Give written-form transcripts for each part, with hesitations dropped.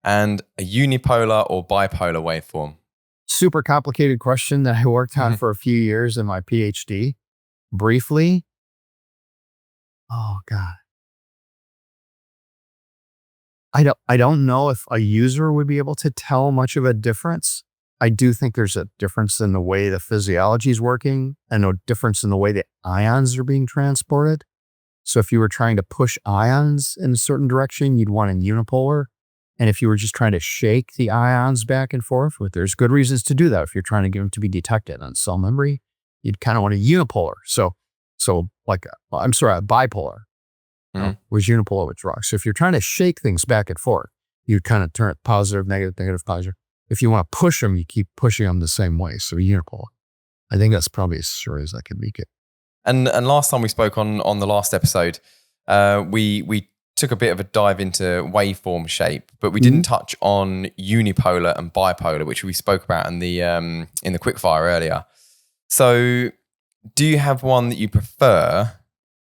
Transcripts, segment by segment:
and a unipolar or bipolar waveform? Super complicated question that I worked on for a few years in my PhD. Briefly, oh God. I don't know if a user would be able to tell much of a difference. I do think there's a difference in the way the physiology is working and a difference in the way the ions are being transported. So if you were trying to push ions in a certain direction, you'd want a unipolar. And if you were just trying to shake the ions back and forth, there's good reasons to do that. If you're trying to get them to be detected on cell memory, you'd kind of want a unipolar. So like, a bipolar. Whereas unipolar was wrong. So if you're trying to shake things back and forth, you'd kind of turn it positive, negative, positive. If you want to push them, you keep pushing them the same way. So unipolar. I think that's probably as short as I can make it. And last time we spoke on the last episode, we took a bit of a dive into waveform shape, but we didn't touch on unipolar and bipolar, which we spoke about in the quickfire earlier. So do you have one that you prefer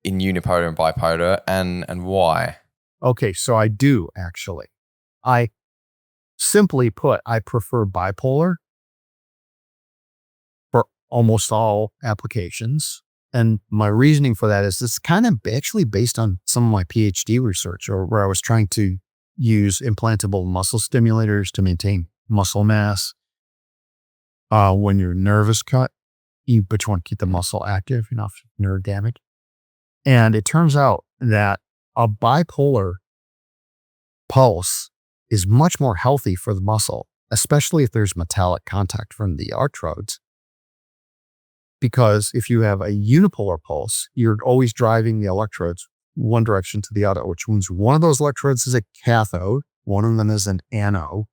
in unipolar and bipolar, and why? Okay, so I do actually. I simply put, I prefer bipolar for almost all applications. And my reasoning for that is this kind of actually based on some of my PhD research, or where I was trying to use implantable muscle stimulators to maintain muscle mass. When your nerve is cut, but you want to keep the muscle active, enough nerve damage. And it turns out that a bipolar pulse is much more healthy for the muscle, especially if there's metallic contact from the electrodes. Because if you have a unipolar pulse, you're always driving the electrodes one direction to the other, which means one of those electrodes is a cathode, one of them is an anode,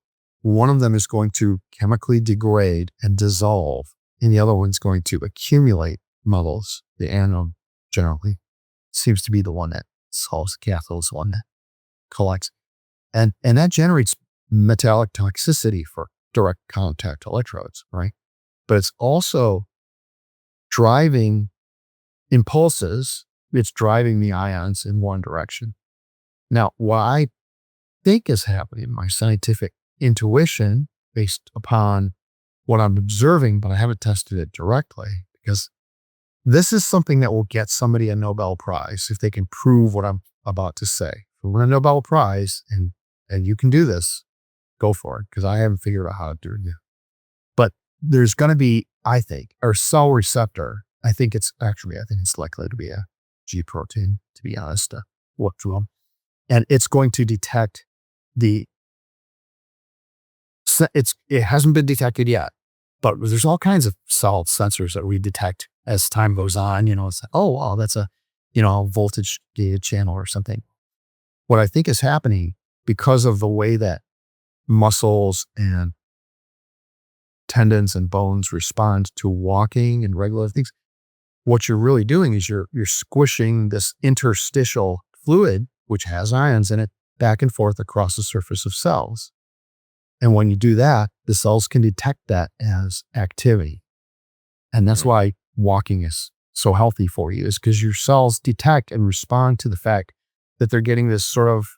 one of them is going to chemically degrade and dissolve, and the other one's going to accumulate metals. The anode generally seems to be the one that solves, the cathode is the one that collects. And that generates metallic toxicity for direct contact electrodes, right? But it's also driving impulses, it's driving the ions in one direction. Now, what I think is happening, my scientific intuition based upon what I'm observing, but I haven't tested it directly, because this is something that will get somebody a Nobel Prize if they can prove what I'm about to say. If we win a Nobel Prize and you can do this, go for it, because I haven't figured out how to do it yet. But there's going to be, I think, our cell receptor, I think it's likely to be a G protein, to be honest, to look through them. And it's going to detect it hasn't been detected yet, but there's all kinds of cell sensors that we detect as time goes on. It's like, oh, wow, that's a voltage gated channel or something. What I think is happening, because of the way that muscles and tendons and bones respond to walking and regular things, what you're really doing is you're squishing this interstitial fluid, which has ions in it, back and forth across the surface of cells. And when you do that, the cells can detect that as activity. And that's why walking is so healthy for you, is because your cells detect and respond to the fact that they're getting this sort of,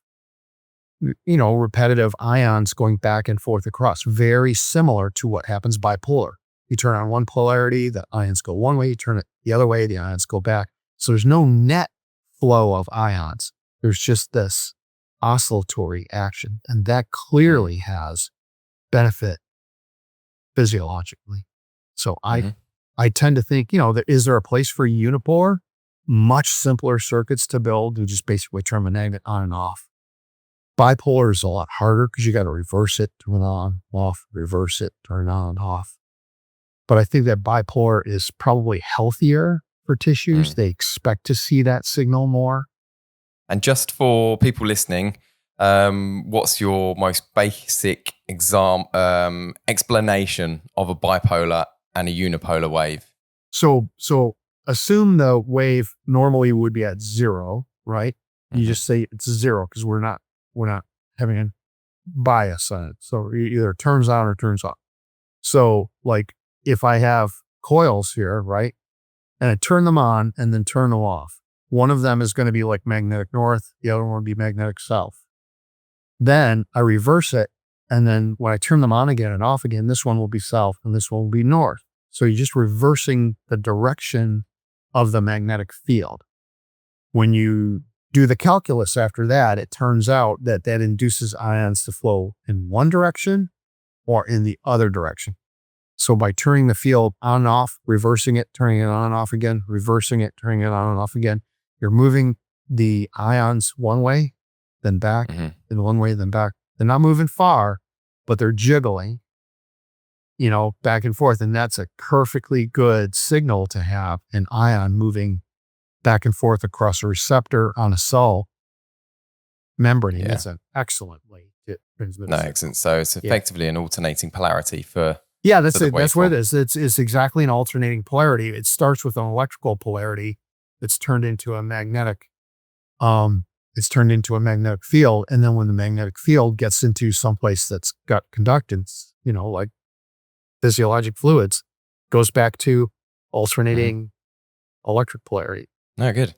repetitive ions going back and forth across, very similar to what happens bipolar. You turn on one polarity, the ions go one way, you turn it the other way, the ions go back. So there's no net flow of ions. There's just this oscillatory action. And that clearly has benefit physiologically. So I tend to think, is there a place for unipolar? Much simpler circuits to build. You just basically turn a magnet on and off. Bipolar is a lot harder because you got to reverse it, turn on, off, reverse it, turn on, off. But I think that bipolar is probably healthier for tissues. They expect to see that signal more. And just for people listening, what's your most basic explanation of a bipolar and a unipolar wave? So assume the wave normally would be at zero, right? You just say it's zero because we're not having a bias on it. So it either turns on or turns off. So like if I have coils here, right, and I turn them on and then turn them off, one of them is going to be like magnetic north, the other one will be magnetic south. Then I reverse it. And then when I turn them on again and off again, this one will be south and this one will be north. So you're just reversing the direction of the magnetic field. When you do the calculus after that, it turns out that that induces ions to flow in one direction or in the other direction. So by turning the field on and off, reversing it, turning it on and off again, reversing it, turning it on and off again, you're moving the ions one way, then back, Mm-hmm. then one way, then back. They're not moving far, but they're jiggling, back and forth. And that's a perfectly good signal to have an ion moving back and forth across a receptor on a cell membrane. Yeah. It's an excellent way to transmit. No, excellent. So it's effectively an alternating polarity for. Yeah, that's for it. the That's what it waveform. is. It's exactly an alternating polarity. It starts with an electrical polarity that's turned into a magnetic. It's turned into a magnetic field, and then when the magnetic field gets into someplace that's got conductance, like physiologic fluids, goes back to alternating electric polarity. No, good.